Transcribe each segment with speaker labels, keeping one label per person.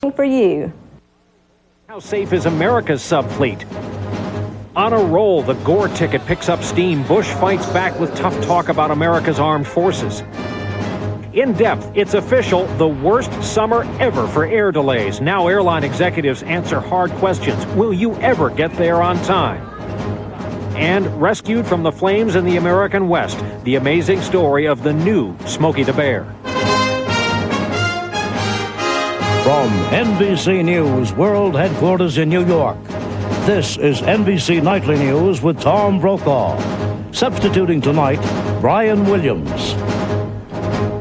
Speaker 1: For you.
Speaker 2: How safe is America's subfleet? On a roll, the Gore ticket picks up steam. Bush fights back with tough talk about America's armed forces. In depth, it's official, the worst summer ever for air delays. Now airline executives answer hard questions. Will you ever get there on time? And rescued from the flames in the American West, the amazing story of the new Smokey the Bear.
Speaker 3: From NBC News World Headquarters in New York, this is NBC Nightly News with Tom Brokaw. Substituting tonight, Brian Williams.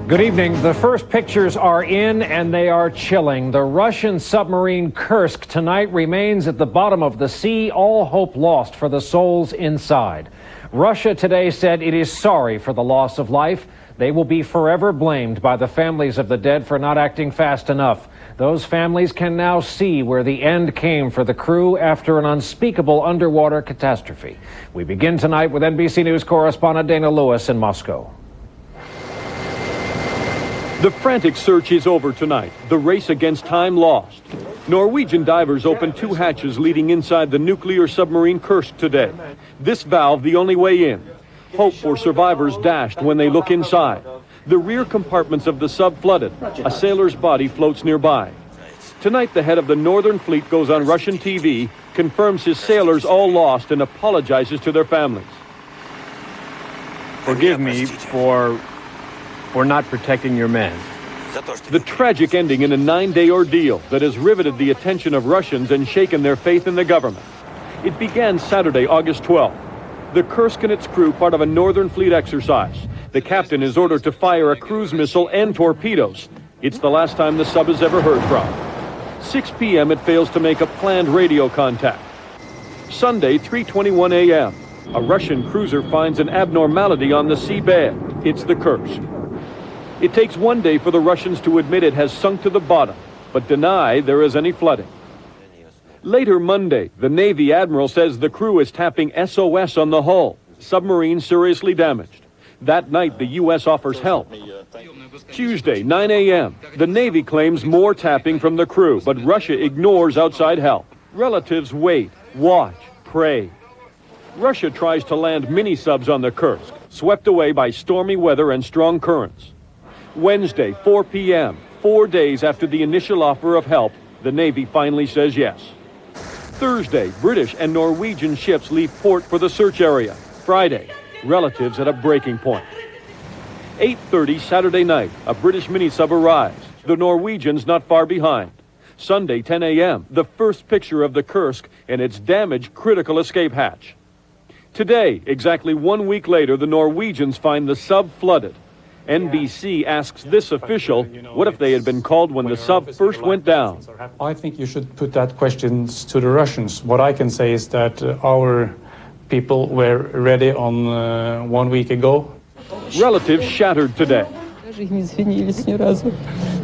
Speaker 2: Good evening. The first pictures are in, and they are chilling. The Russian submarine Kursk tonight remains at the bottom of the sea, all hope lost for the souls inside. Russia today said it is sorry for the loss of life. They will be forever blamed by the families of the dead for not acting fast enough. Those families can now see where the end came for the crew after an unspeakable underwater catastrophe. We begin tonight with NBC News correspondent Dana Lewis in Moscow.
Speaker 4: The frantic search is over tonight. The race against time lost. Norwegian divers opened 2 hatches leading inside the nuclear submarine Kursk today. This valve the only way in. Hope for survivors dashed when they look inside. The rear compartments of the sub flooded. A sailor's body floats nearby. Tonight, the head of the Northern Fleet goes on Russian TV, confirms his sailors all lost, and apologizes to their families.
Speaker 5: Forgive me for not protecting your men.
Speaker 4: The tragic ending in a 9-day ordeal that has riveted the attention of Russians and shaken their faith in the government. It began Saturday, August 12th. The Kursk and its crew part of a Northern Fleet exercise. The captain is ordered to fire a cruise missile and torpedoes. It's the last time the sub is ever heard from. 6 p.m. it fails to make a planned radio contact. Sunday, 3:21 a.m. A Russian cruiser finds an abnormality on the seabed. It's the Kursk. It takes 1 day for the Russians to admit it has sunk to the bottom, but deny there is any flooding. Later Monday, the Navy admiral says the crew is tapping SOS on the hull. Submarine seriously damaged. That night, the U.S. offers help. Tuesday, 9 a.m., the Navy claims more tapping from the crew, but Russia ignores outside help. Relatives wait, watch, pray. Russia tries to land mini-subs on the Kursk, swept away by stormy weather and strong currents. Wednesday, 4 p.m., 4 days after the initial offer of help, the Navy finally says yes. Thursday, British and Norwegian ships leave port for the search area. Friday, relatives at a breaking point. 8:30 Saturday night, a British mini-sub arrives. The Norwegians not far behind. Sunday, 10 a.m., the first picture of the Kursk and its damaged critical escape hatch. Today, exactly 1 week later, the Norwegians find the sub flooded. NBC asks this official, what if they had been called when the sub first went down?
Speaker 6: I think you should put that question to the Russians. What I can say is that our people were ready on 1 week ago.
Speaker 4: Relatives shattered today.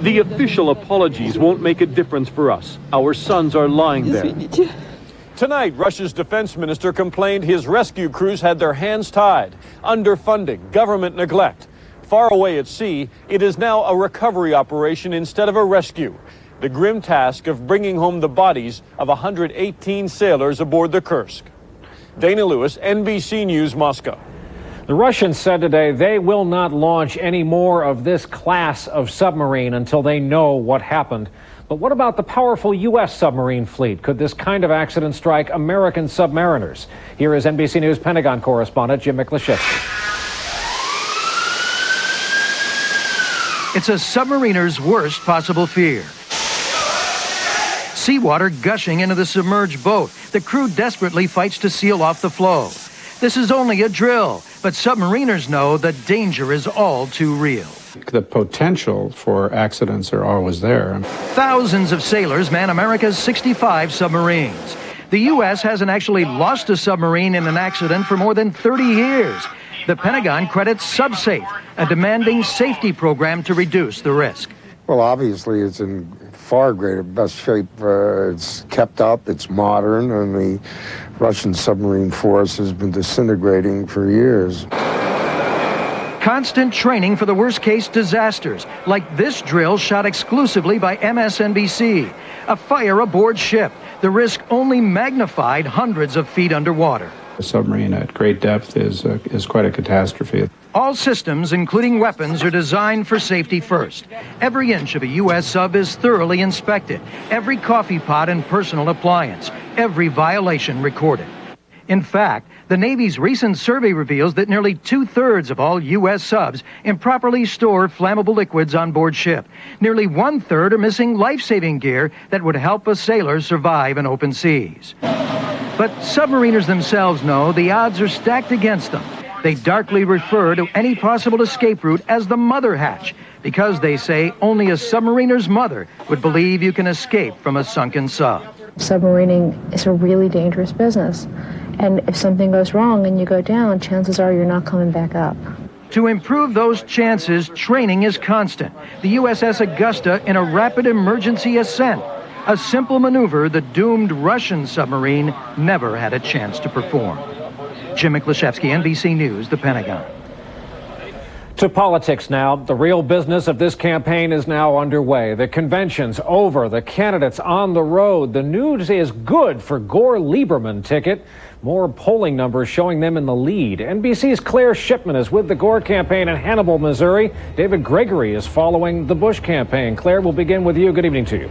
Speaker 4: The official apologies won't make a difference for us. Our sons are lying there. Tonight, Russia's defense minister complained his rescue crews had their hands tied. Underfunding, government neglect. Far away at sea, it is now a recovery operation instead of a rescue. The grim task of bringing home the bodies of 118 sailors aboard the Kursk. Dana Lewis, NBC News, Moscow.
Speaker 2: The Russians said today they will not launch any more of this class of submarine until they know what happened. But what about the powerful U.S. submarine fleet? Could this kind of accident strike American submariners? Here is NBC News Pentagon correspondent Jim Miklaszewski.
Speaker 7: It's a submariner's worst possible fear. Seawater gushing into the submerged boat. The crew desperately fights to seal off the flow. This is only a drill, but submariners know the danger is all too real.
Speaker 8: The potential for accidents are always there.
Speaker 7: Thousands of sailors man America's 65 submarines. The U.S. hasn't actually lost a submarine in an accident for more than 30 years. The Pentagon credits SubSafe, a demanding safety program to reduce the risk.
Speaker 9: Well, obviously, it's in far greater best shape. It's kept up, it's modern, and the Russian submarine force has been disintegrating for years.
Speaker 7: Constant training for the worst-case disasters, like this drill shot exclusively by MSNBC. A fire aboard ship, the risk only magnified hundreds of feet underwater.
Speaker 8: A submarine at great depth is quite a catastrophe.
Speaker 7: All systems, including weapons, are designed for safety first. Every inch of a U.S. sub is thoroughly inspected. Every coffee pot and personal appliance. Every violation recorded. In fact, the Navy's recent survey reveals that nearly 2/3 of all U.S. subs improperly store flammable liquids on board ship. Nearly 1/3 are missing life-saving gear that would help a sailor survive in open seas. But submariners themselves know the odds are stacked against them. They darkly refer to any possible escape route as the mother hatch, because they say only a submariner's mother would believe you can escape from a sunken sub.
Speaker 1: Submarining is a really dangerous business. And if something goes wrong and you go down, chances are you're not coming back up.
Speaker 7: To improve those chances, training is constant. The USS Augusta in a rapid emergency ascent. A simple maneuver the doomed Russian submarine never had a chance to perform. Jim Miklashevsky, NBC News, the Pentagon.
Speaker 2: To politics now. The real business of this campaign is now underway. The convention's over. The candidates on the road. The news is good for Gore-Lieberman ticket. More polling numbers showing them in the lead. NBC's Claire Shipman is with the Gore campaign in Hannibal, Missouri. David Gregory is following the Bush campaign. Claire, we'll begin with you. Good evening to you.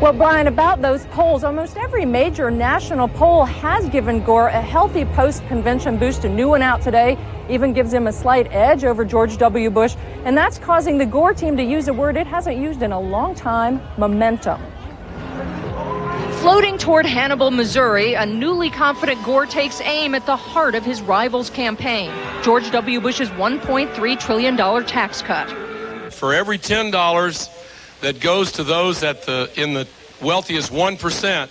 Speaker 10: Well, Brian, about those polls, almost every major national poll has given Gore a healthy post-convention boost. A new one out today even gives him a slight edge over George W. Bush. And that's causing the Gore team to use a word it hasn't used in a long time: momentum.
Speaker 11: Floating toward Hannibal, Missouri, a newly confident Gore takes aim at the heart of his rival's campaign, George W. Bush's $1.3 trillion tax cut.
Speaker 12: For every $10 that goes to those in the wealthiest 1%,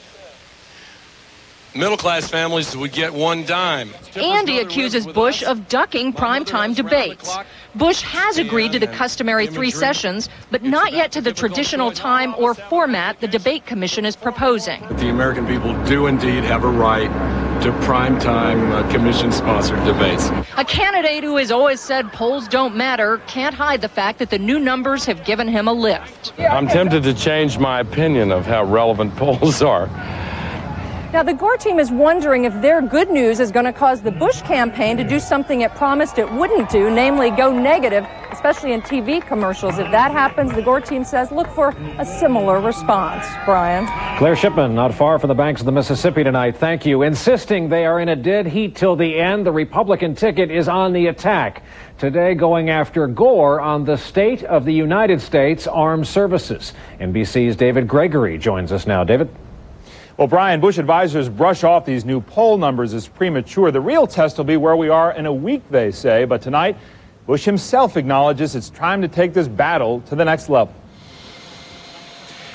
Speaker 12: middle-class families would get one dime.
Speaker 11: And he accuses Bush of ducking primetime debates. Bush has agreed to the customary 3 sessions, but not yet to the traditional time or format the debate commission is proposing.
Speaker 12: The American people do indeed have a right to primetime commission-sponsored debates.
Speaker 11: A candidate who has always said polls don't matter can't hide the fact that the new numbers have given him a lift.
Speaker 12: I'm tempted to change my opinion of how relevant polls are.
Speaker 10: Now, the Gore team is wondering if their good news is going to cause the Bush campaign to do something it promised it wouldn't do, namely go negative, especially in TV commercials. If that happens, the Gore team says look for a similar response. Brian.
Speaker 2: Claire Shipman, not far from the banks of the Mississippi tonight. Thank you. Insisting they are in a dead heat till the end, the Republican ticket is on the attack. Today going after Gore on the state of the United States Armed Services. NBC's David Gregory joins us now. David.
Speaker 13: Well, Brian, Bush advisors brush off these new poll numbers as premature. The real test will be where we are in a week, they say. But tonight, Bush himself acknowledges it's time to take this battle to the next level.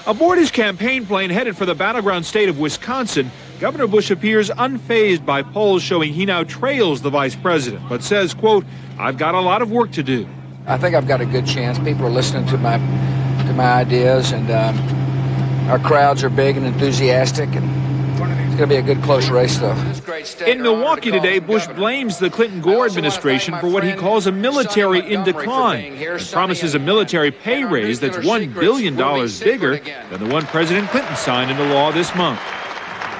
Speaker 14: Aboard his campaign plane headed for the battleground state of Wisconsin, Governor Bush appears unfazed by polls showing he now trails the vice president, but says, quote, "I've got a lot of work to do."
Speaker 15: I think I've got a good chance. People are listening to my ideas, and our crowds are big and enthusiastic, and it's going to be a good close race, though.
Speaker 14: In Milwaukee today, Bush blames the Clinton-Gore administration for what he calls a military in decline and promises a military pay raise that's $1 billion bigger than the one President Clinton signed into law this month.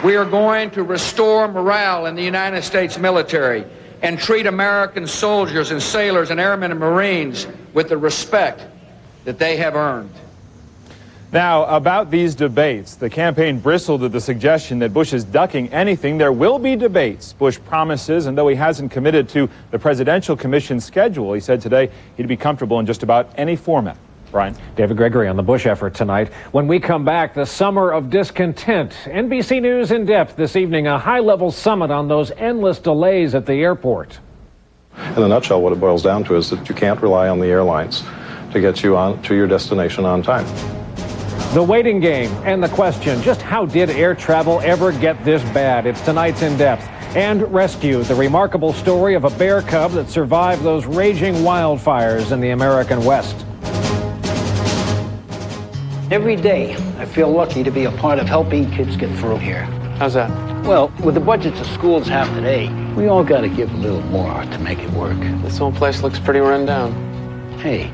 Speaker 15: We are going to restore morale in the United States military and treat American soldiers and sailors and airmen and Marines with the respect that they have earned.
Speaker 13: Now, about these debates, the campaign bristled at the suggestion that Bush is ducking anything. There will be debates, Bush promises, and though he hasn't committed to the Presidential Commission schedule, he said today he'd be comfortable in just about any format. Brian.
Speaker 2: David Gregory on the Bush effort tonight. When we come back, the summer of discontent. NBC News in depth this evening, a high-level summit on those endless delays at the airport.
Speaker 16: In a nutshell, what it boils down to is that you can't rely on the airlines to get you on to your destination on time.
Speaker 2: The waiting game and the question, just how did air travel ever get this bad? It's tonight's In Depth. And Rescue, the remarkable story of a bear cub that survived those raging wildfires in the American West.
Speaker 17: Every day, I feel lucky to be a part of helping kids get through here. How's that?
Speaker 18: Well, with the budgets the schools have today, we all got to give a little more to make it work.
Speaker 17: This whole place looks pretty run down.
Speaker 18: Hey,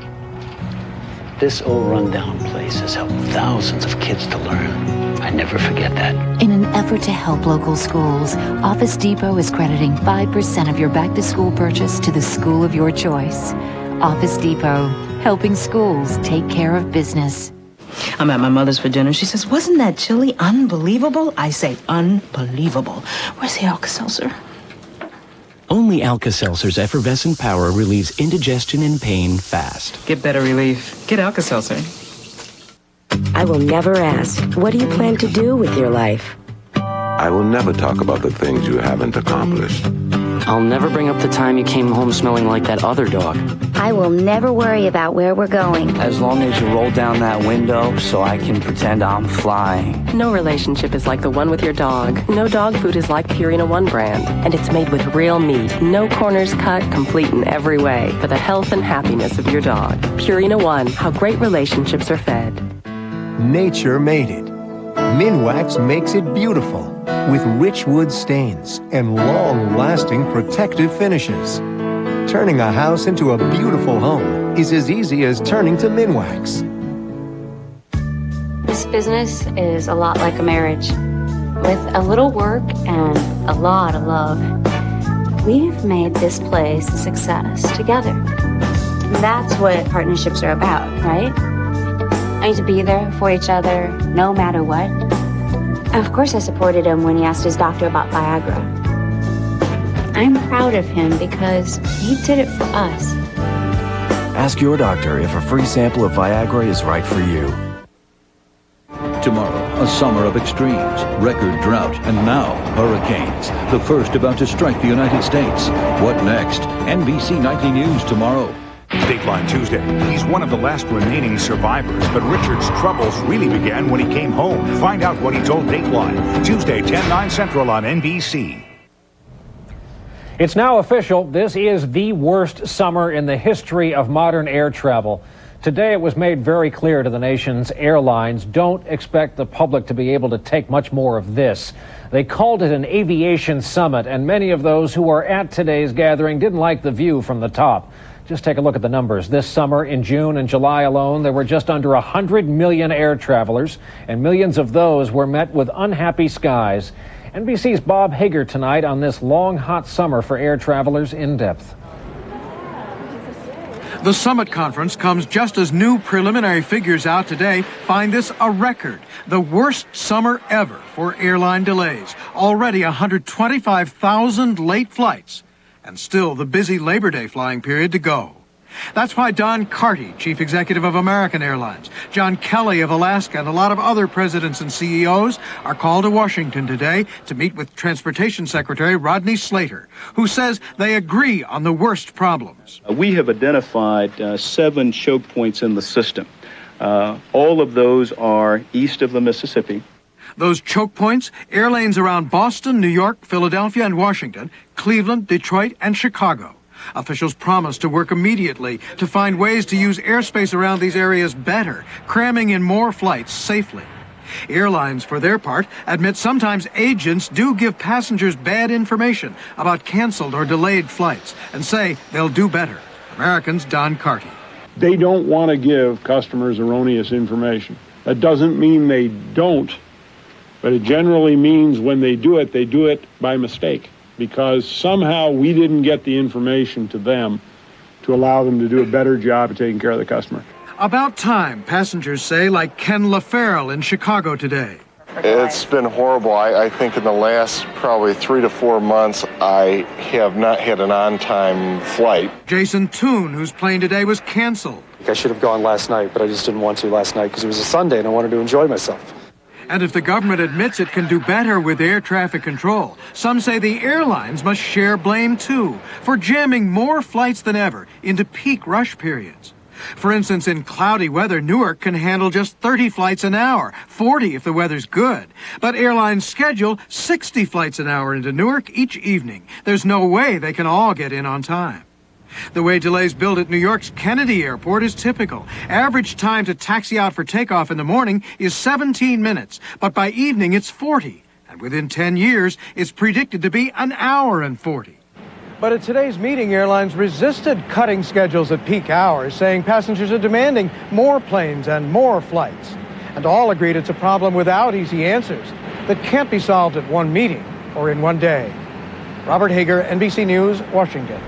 Speaker 18: this old rundown place has helped thousands of kids to learn. I never forget that.
Speaker 19: In an effort to help local schools, Office Depot is crediting 5% of your back-to-school purchase to the school of your choice. Office Depot, helping schools take care of business.
Speaker 20: I'm at my mother's for dinner. She says, wasn't that chili unbelievable? I say, unbelievable. Where's the Alka-Seltzer?
Speaker 21: Only Alka-Seltzer's effervescent power relieves indigestion and pain fast.
Speaker 20: Get better relief. Get Alka-Seltzer.
Speaker 22: I will never ask, what do you plan to do with your life?
Speaker 23: I will never talk about the things you haven't accomplished.
Speaker 24: I'll never bring up the time you came home smelling like that other dog.
Speaker 25: I will never worry about where we're going.
Speaker 24: As long as you roll down that window so I can pretend I'm flying.
Speaker 26: No relationship is like the one with your dog. No dog food is like Purina One brand. And it's made with real meat. No corners cut, complete in every way. For the health and happiness of your dog. Purina One, how great relationships are fed.
Speaker 27: Nature made it. Minwax makes it beautiful with rich wood stains and long-lasting protective finishes. Turning a house into a beautiful home is as easy as turning to Minwax.
Speaker 28: This business is a lot like a marriage. With a little work and a lot of love, we've made this place a success together. That's what partnerships are about, right? I need to be there for each other, no matter what. Of course I supported him when he asked his doctor about Viagra. I'm proud of him because he did it for us.
Speaker 29: Ask your doctor if a free sample of Viagra is right for you.
Speaker 30: Tomorrow, a summer of extremes, record drought, and now hurricanes. The first about to strike the United States. What next? NBC Nightly News tomorrow.
Speaker 31: Dateline Tuesday. He's one of the last remaining survivors, but Richard's troubles really began when he came home. Find out what he told Dateline. Tuesday, 10/9 Central on NBC.
Speaker 2: It's now official. This is the worst summer in the history of modern air travel. Today it was made very clear to the nation's airlines, don't expect the public to be able to take much more of this. They called it an aviation summit, and many of those who were at today's gathering didn't like the view from the top. Just take a look at the numbers. This summer, in June and July alone, there were just under 100 million air travelers, and millions of those were met with unhappy skies. NBC's Bob Hager tonight on this long, hot summer for air travelers in depth.
Speaker 7: The summit conference comes just as new preliminary figures out today find this a record, the worst summer ever for airline delays. Already 125,000 late flights, and still the busy Labor Day flying period to go. That's why Don Carty, chief executive of American Airlines, John Kelly of Alaska, and a lot of other presidents and CEOs are called to Washington today to meet with Transportation Secretary Rodney Slater, who says they agree on the worst problems.
Speaker 32: We have identified 7 choke points in the system. All of those are east of the Mississippi.
Speaker 7: Those choke points, air lanes around Boston, New York, Philadelphia, and Washington, Cleveland, Detroit, and Chicago. Officials promised to work immediately to find ways to use airspace around these areas better, cramming in more flights safely. Airlines, for their part, admit sometimes agents do give passengers bad information about canceled or delayed flights and say they'll do better. American's Don Carty.
Speaker 33: They don't want to give customers erroneous information. That doesn't mean they don't, but it generally means when they do it by mistake, because somehow we didn't get the information to them to allow them to do a better job of taking care of the customer.
Speaker 7: About time, passengers say, like Ken LaFerrell in Chicago today.
Speaker 34: It's been horrible. I think in the last probably 3 to 4 months, I have not had an on-time flight.
Speaker 7: Jason Toon, whose plane today was canceled.
Speaker 35: I should have gone last night, but I just didn't want to last night because it was a Sunday and I wanted to enjoy myself.
Speaker 7: And if the government admits it can do better with air traffic control, some say the airlines must share blame too for jamming more flights than ever into peak rush periods. For instance, in cloudy weather, Newark can handle just 30 flights an hour, 40 if the weather's good. But airlines schedule 60 flights an hour into Newark each evening. There's no way they can all get in on time. The way delays build at New York's Kennedy Airport is typical. Average time to taxi out for takeoff in the morning is 17 minutes, but by evening it's 40.
Speaker 1: And within 10 years, it's predicted to be an hour and 40.
Speaker 3: But at today's meeting, airlines resisted cutting schedules at peak hours, saying passengers are demanding more planes and more flights. And all agreed it's a problem without easy answers that can't be solved at one meeting or in one day. Robert Hager, NBC News, Washington.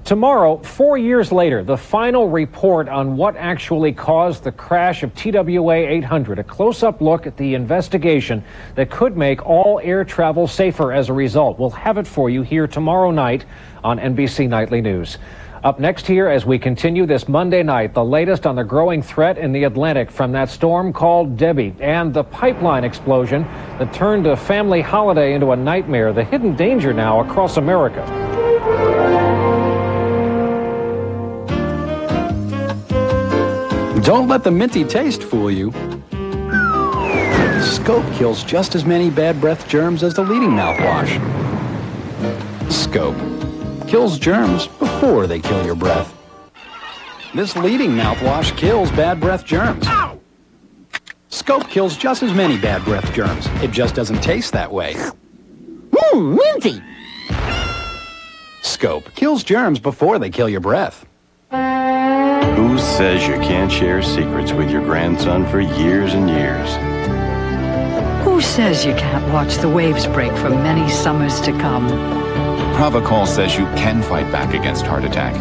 Speaker 2: Tomorrow, 4 years later, the final report on what actually caused the crash of TWA 800, a close-up look at the investigation that could make all air travel safer as a result. We'll have it for you here tomorrow night on NBC Nightly News. Up next here, as we continue this Monday night, the latest on the growing threat in the Atlantic from that storm called Debbie and the pipeline explosion that turned a family holiday into a nightmare, the hidden danger now across America.
Speaker 4: Don't let the minty taste fool you. Scope kills just as many bad breath germs as the leading mouthwash. Scope kills germs before they kill your breath. This leading mouthwash kills bad breath germs. Ow! Scope kills just as many bad breath germs. It just doesn't taste that way. Minty! Scope kills germs before they kill your breath.
Speaker 5: Who says you can't share secrets with your grandson for years and years?
Speaker 6: Who says you can't watch the waves break for many summers to come?
Speaker 8: Pravachol says you can fight back against heart attack.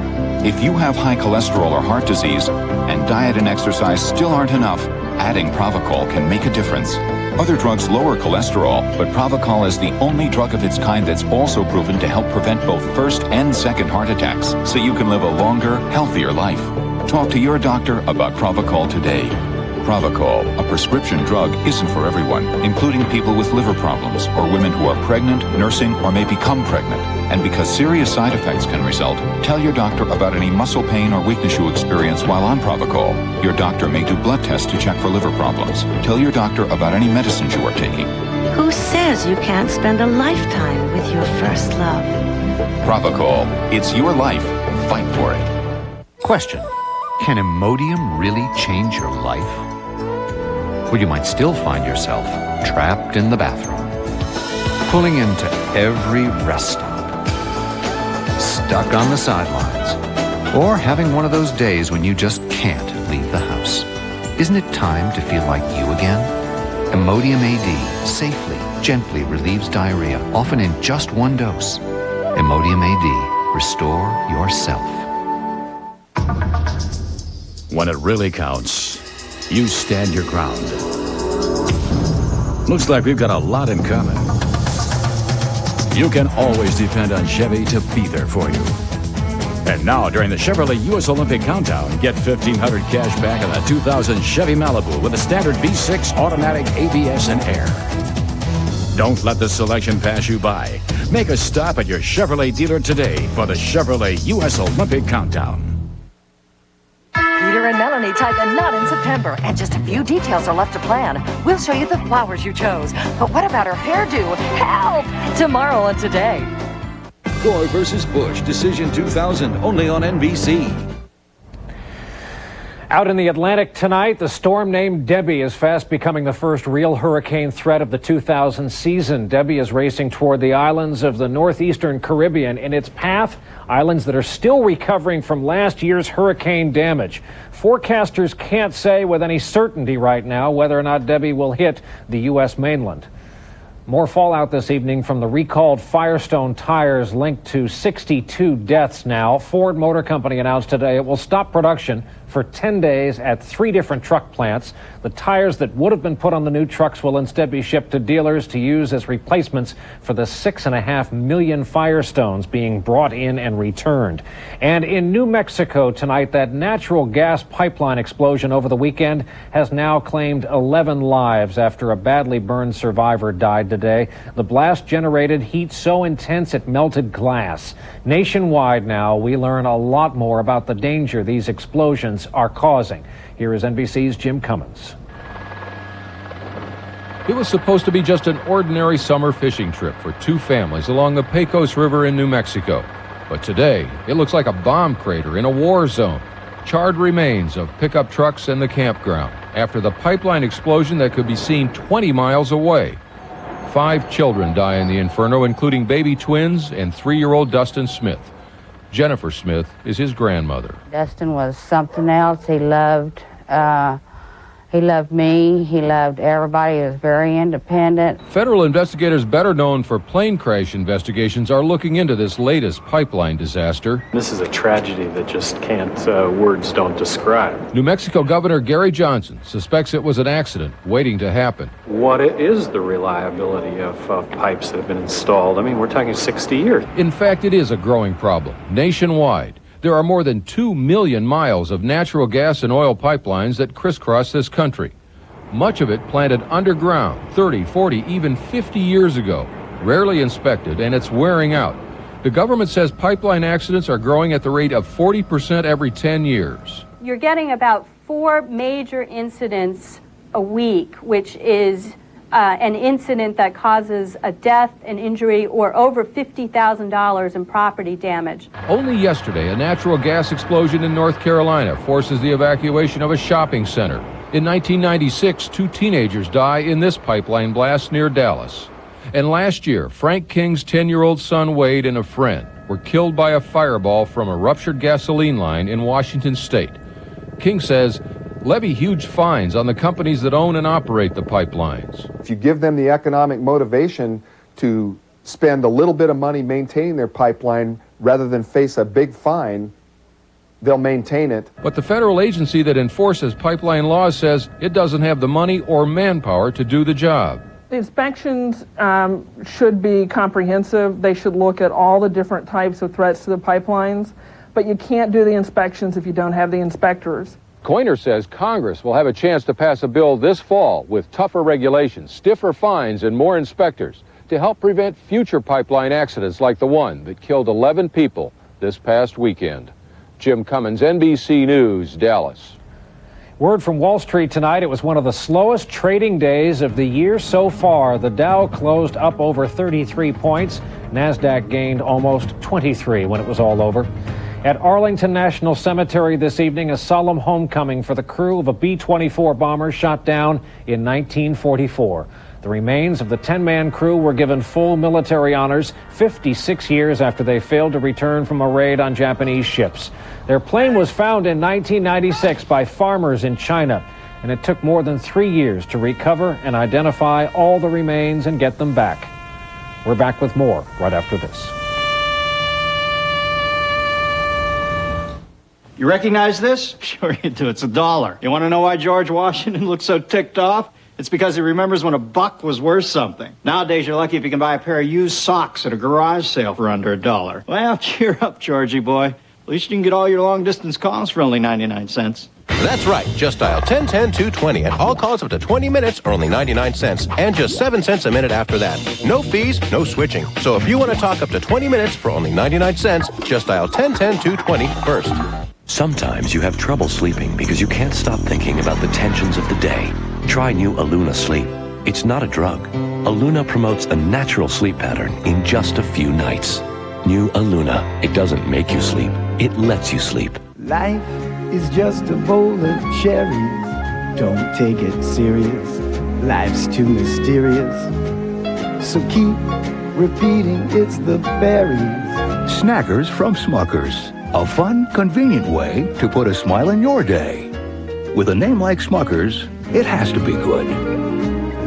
Speaker 8: If you have high cholesterol or heart disease, and diet and exercise still aren't enough, adding Pravachol can make a difference. Other drugs lower cholesterol, but Pravachol is the only drug of its kind that's also proven to help prevent both first and second heart attacks, so you can live a longer, healthier life. Talk to your doctor about Pravachol today. Pravachol, a prescription drug, isn't for everyone, including people with liver problems or women who are pregnant, nursing, or may become pregnant. And because serious side effects can result, tell your doctor about any muscle pain or weakness you experience while on Pravachol. Your doctor may do blood tests to check for liver problems. Tell your doctor about any medicines you are taking.
Speaker 9: Who says you can't spend a lifetime with your first love?
Speaker 8: Pravachol, it's your life. Fight for it.
Speaker 10: Question: can Imodium really change your life? Well, you might still find yourself trapped in the bathroom, pulling into every rest stop, stuck on the sidelines, or having one of those days when you just can't leave the house. Isn't it time to feel like you again? Imodium AD safely, gently relieves diarrhea, often in just one dose. Imodium AD, restore yourself.
Speaker 11: When it really counts, you stand your ground. Looks like we've got a lot in common. You can always depend on Chevy to be there for you. And now, during the Chevrolet U.S. Olympic Countdown, get $1,500 cash back on the 2000 Chevy Malibu with a standard V6 automatic ABS and air. Don't let the selection pass you by. Make a stop at your Chevrolet dealer today for the Chevrolet U.S. Olympic Countdown.
Speaker 12: Peter and Melanie tied the knot in September, and just a few details are left to plan. We'll show you the flowers you chose. But what about her hairdo? Help! Tomorrow on Today.
Speaker 30: Gore versus Bush, Decision 2000, only on NBC.
Speaker 2: Out in the Atlantic tonight, the storm named Debbie is fast becoming the first real hurricane threat of the 2000 season. Debbie is racing toward the islands of the northeastern Caribbean. In its path, islands that are still recovering from last year's hurricane damage. Forecasters can't say with any certainty right now whether or not Debbie will hit the U.S. mainland. More fallout this evening from the recalled Firestone tires linked to 62 deaths now. Ford Motor Company announced today it will stop production for 10 days at 3 different truck plants. The tires that would have been put on the new trucks will instead be shipped to dealers to use as replacements for the 6.5 million Firestones being brought in and returned. And in New Mexico tonight, that natural gas pipeline explosion over the weekend has now claimed 11 lives after a badly burned survivor died today. The blast generated heat so intense it melted glass. Nationwide now, we learn a lot more about the danger these explosions are causing. Here is NBC's Jim Cummins.
Speaker 13: It was supposed to be just an ordinary summer fishing trip for 2 families along the Pecos River in New Mexico. But today, it looks like a bomb crater in a war zone. Charred remains of pickup trucks and the campground after the pipeline explosion that could be seen 20 miles away. 5 children die in the inferno, including baby twins and 3-year-old Dustin Smith. Jennifer Smith is his grandmother.
Speaker 14: Dustin was something else. He loved me. He loved everybody. He was very independent.
Speaker 13: Federal investigators better known for plane crash investigations are looking into this latest pipeline disaster.
Speaker 15: This is a tragedy that just can't, words don't describe.
Speaker 13: New Mexico Governor Gary Johnson suspects it was an accident waiting to happen.
Speaker 15: What is the reliability of pipes that have been installed? I mean, we're talking 60 years.
Speaker 13: In fact, it is a growing problem nationwide. There are more than 2 million miles of natural gas and oil pipelines that crisscross this country. Much of it planted underground 30, 40, even 50 years ago, rarely inspected, and it's wearing out. The government says pipeline accidents are growing at the rate of 40% every 10 years.
Speaker 16: You're getting about 4 major incidents a week, which is an incident that causes a death, an injury, or over $50,000 in property damage.
Speaker 13: Only yesterday, a natural gas explosion in North Carolina forces the evacuation of a shopping center. In 1996, 2 teenagers die in this pipeline blast near Dallas. And last year, Frank King's 10-year-old son Wade and a friend were killed by a fireball from a ruptured gasoline line in Washington state. King says, levy huge fines on the companies that own and operate the pipelines.
Speaker 17: If you give them the economic motivation to spend a little bit of money maintaining their pipeline rather than face a big fine, they'll maintain it.
Speaker 13: But the federal agency that enforces pipeline laws says it doesn't have the money or manpower to do the job.
Speaker 18: The inspections should be comprehensive. They should look at all the different types of threats to the pipelines, but you can't do the inspections if you don't have the inspectors.
Speaker 13: Coiner says Congress will have a chance to pass a bill this fall with tougher regulations, stiffer fines, and more inspectors to help prevent future pipeline accidents like the one that killed 11 people this past weekend. Jim Cummins, NBC News, Dallas.
Speaker 2: Word from Wall Street tonight, it was one of the slowest trading days of the year so far. The Dow closed up over 33 points. NASDAQ gained almost 23 when it was all over. At Arlington National Cemetery this evening, a solemn homecoming for the crew of a B-24 bomber shot down in 1944. The remains of the 10-man crew were given full military honors 56 years after they failed to return from a raid on Japanese ships. Their plane was found in 1996 by farmers in China, and it took more than 3 years to recover and identify all the remains and get them back. We're back with more right after this.
Speaker 19: You recognize this? Sure you do. It's $1. You want to know why George Washington looks so ticked off? It's because he remembers when a buck was worth something. Nowadays, you're lucky if you can buy a pair of used socks at a garage sale for under $1. Well, cheer up, Georgie boy. At least you can get all your long-distance calls for only 99 cents.
Speaker 20: That's right. Just dial 1010-220, and all calls up to 20 minutes are only 99 cents, and just 7 cents a minute after that. No fees, no switching. So if you want to talk up to 20 minutes for only 99 cents, just dial 1010-220 first.
Speaker 29: Sometimes you have trouble sleeping because you can't stop thinking about the tensions of the day. Try new Aluna Sleep. It's not a drug. Aluna promotes a natural sleep pattern in just a few nights. New Aluna. It doesn't make you sleep. It lets you sleep.
Speaker 21: Life is just a bowl of cherries. Don't take it serious. Life's too mysterious. So keep repeating it's the berries.
Speaker 22: Snackers from Smuckers. A fun, convenient way to put a smile in your day. With a name like Smuckers, it has to be good.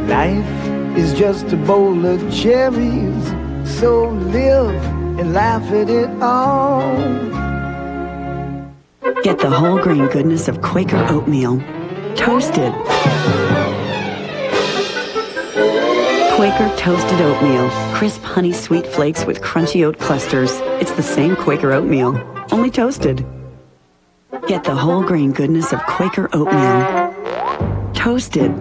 Speaker 21: Life is just a bowl of cherries. So live and laugh at it all.
Speaker 23: Get the whole grain goodness of Quaker oatmeal. Toasted. Quaker toasted oatmeal. Crisp honey sweet flakes with crunchy oat clusters. It's the same Quaker oatmeal, only toasted. Get the whole grain goodness of Quaker oatmeal. Toasted.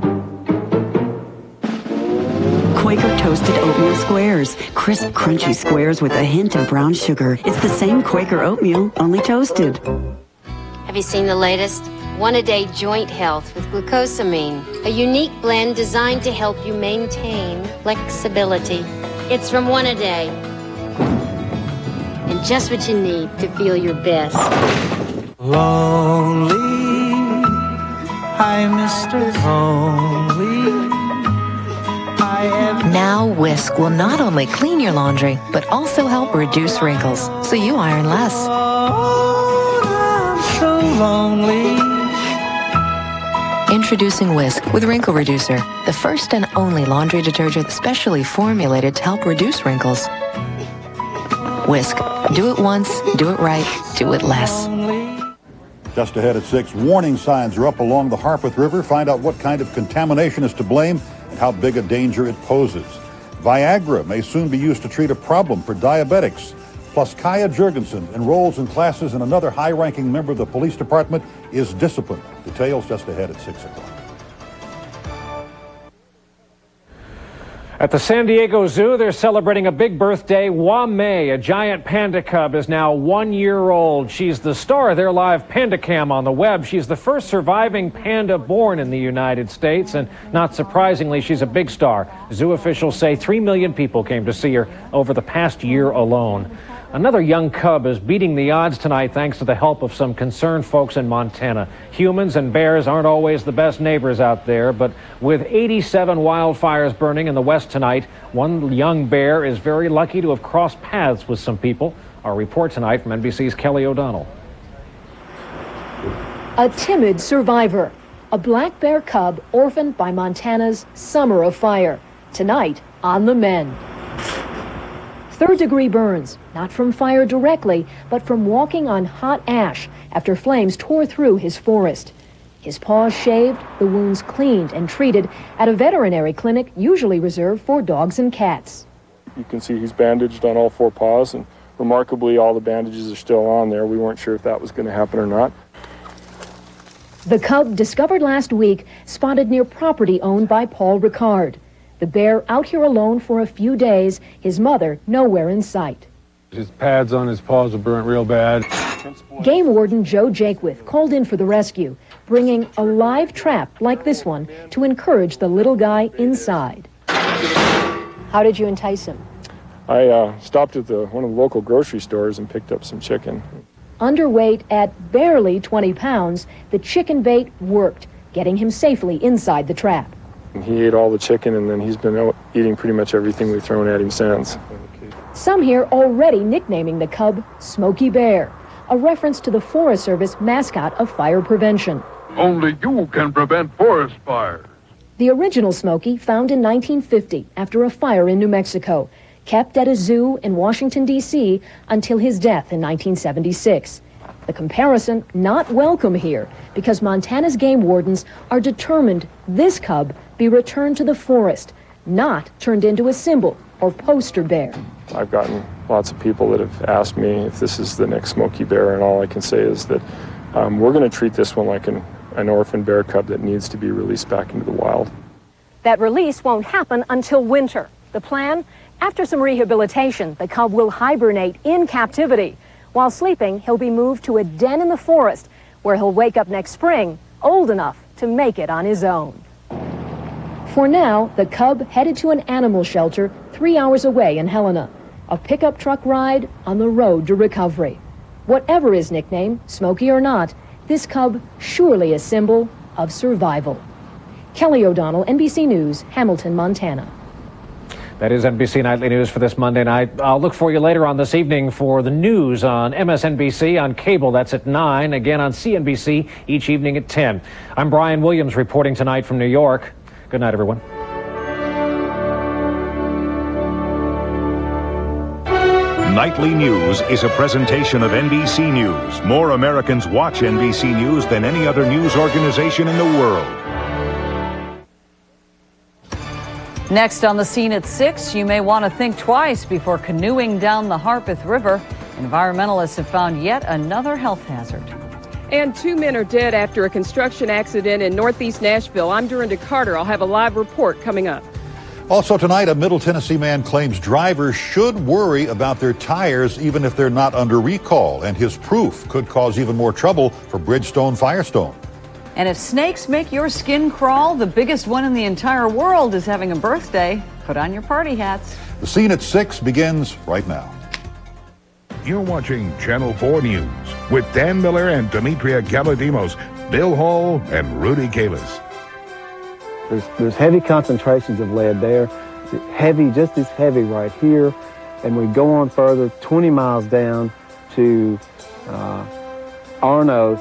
Speaker 23: Quaker toasted oatmeal squares. Crisp, crunchy squares with a hint of brown sugar. It's the same Quaker oatmeal, only toasted.
Speaker 24: Have you seen the latest? One-a-day joint health with glucosamine. A unique blend designed to help you maintain flexibility. It's from One-a-day. And just what you need to feel your best.
Speaker 25: Lonely, hi Mr. Lonely, I
Speaker 1: Now Whisk will not only clean your laundry, but also help reduce wrinkles, so you iron less.
Speaker 21: I'm so lonely.
Speaker 1: Introducing Whisk with Wrinkle Reducer, the first and only laundry detergent specially formulated to help reduce wrinkles. Whisk. Do it once, do it right, do it less.
Speaker 3: Just ahead at 6, warning signs are up along the Harpeth River. Find out what kind of contamination is to blame and how big a danger it poses. Viagra may soon be used to treat a problem for diabetics. Plus, Kaya Jurgensen enrolls in classes and another high-ranking member of the police department is disciplined. Details just ahead at 6 o'clock.
Speaker 2: At the San Diego Zoo, they're celebrating a big birthday. Wame, a giant panda cub, is now 1 year old. She's the star of their live panda cam on the web. She's the first surviving panda born in the United States, and not surprisingly, she's a big star. Zoo officials say 3 million people came to see her over the past year alone. Another young cub is beating the odds tonight thanks to the help of some concerned folks in Montana. Humans and bears aren't always the best neighbors out there, but with 87 wildfires burning in the west tonight, one young bear is very lucky to have crossed paths with some people. Our report tonight from NBC's Kelly O'Donnell.
Speaker 4: A timid survivor, a black bear cub orphaned by Montana's Summer of Fire. Tonight, on the mend. Third-degree burns, not from fire directly, but from walking on hot ash after flames tore through his forest. His paws shaved, the wounds cleaned and treated at a veterinary clinic usually reserved for dogs and cats.
Speaker 5: You can see he's bandaged on all 4 paws, and remarkably, all the bandages are still on there. We weren't sure if that was going to happen or not.
Speaker 4: The cub, discovered last week, spotted near property owned by Paul Ricard. The bear out here alone for a few days, his mother nowhere in sight.
Speaker 6: His pads on his paws are burnt real bad.
Speaker 4: Game warden Joe Jakewith called in for the rescue, bringing a live trap like this one to encourage the little guy inside. How did you entice him?
Speaker 5: I stopped at one of the local grocery stores and picked up some chicken.
Speaker 4: Underweight at barely 20 pounds, the chicken bait worked, getting him safely inside the trap.
Speaker 5: He ate all the chicken, and then he's been eating pretty much everything we've thrown at him since.
Speaker 4: Some here already nicknaming the cub Smokey Bear, a reference to the Forest Service mascot of fire prevention.
Speaker 7: Only you can prevent forest fires.
Speaker 4: The original Smokey, found in 1950 after a fire in New Mexico, kept at a zoo in Washington, D.C. until his death in 1976. The comparison not welcome here because Montana's game wardens are determined this cub be returned to the forest, not turned into a symbol or poster bear.
Speaker 5: I've gotten lots of people that have asked me if this is the next Smokey Bear, and all I can say is that we're going to treat this one like an orphan bear cub that needs to be released back into the wild.
Speaker 4: That release won't happen until winter. The plan? After some rehabilitation, the cub will hibernate in captivity. While sleeping, he'll be moved to a den in the forest where he'll wake up next spring, old enough to make it on his own. For now, the cub headed to an animal shelter 3 hours away in Helena. A pickup truck ride on the road to recovery. Whatever his nickname, Smokey or not, this cub surely a symbol of survival. Kelly O'Donnell, NBC News, Hamilton, Montana.
Speaker 2: That is NBC Nightly News for this Monday night. I'll look for you later on this evening for the news on MSNBC on cable. That's at 9, again on CNBC each evening at 10. I'm Brian Williams reporting tonight from New York. Good night, everyone.
Speaker 25: Nightly News is a presentation of NBC News. More Americans watch NBC News than any other news organization in the world.
Speaker 26: Next on the scene at 6, you may want to think twice before canoeing down the Harpeth River. Environmentalists have found yet another health hazard.
Speaker 27: And 2 men are dead after a construction accident in northeast Nashville. I'm Dorinda Carter. I'll have a live report coming up.
Speaker 3: Also tonight, a Middle Tennessee man claims drivers should worry about their tires even if they're not under recall, and his proof could cause even more trouble for Bridgestone Firestone.
Speaker 26: And if snakes make your skin crawl, the biggest one in the entire world is having a birthday. Put on your party hats.
Speaker 3: The scene at 6 begins right now.
Speaker 28: You're watching Channel 4 News with Dan Miller and Demetria Galadimos, Bill Hall, and Rudy Kalis.
Speaker 31: There's heavy concentrations of lead there.
Speaker 8: heavy, just as heavy right here. And we go on further, 20 miles down to Arno.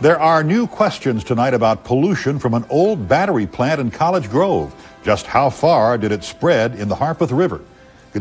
Speaker 3: There are new questions tonight about pollution from an old battery plant in College Grove. Just how far did it spread in the Harpeth River?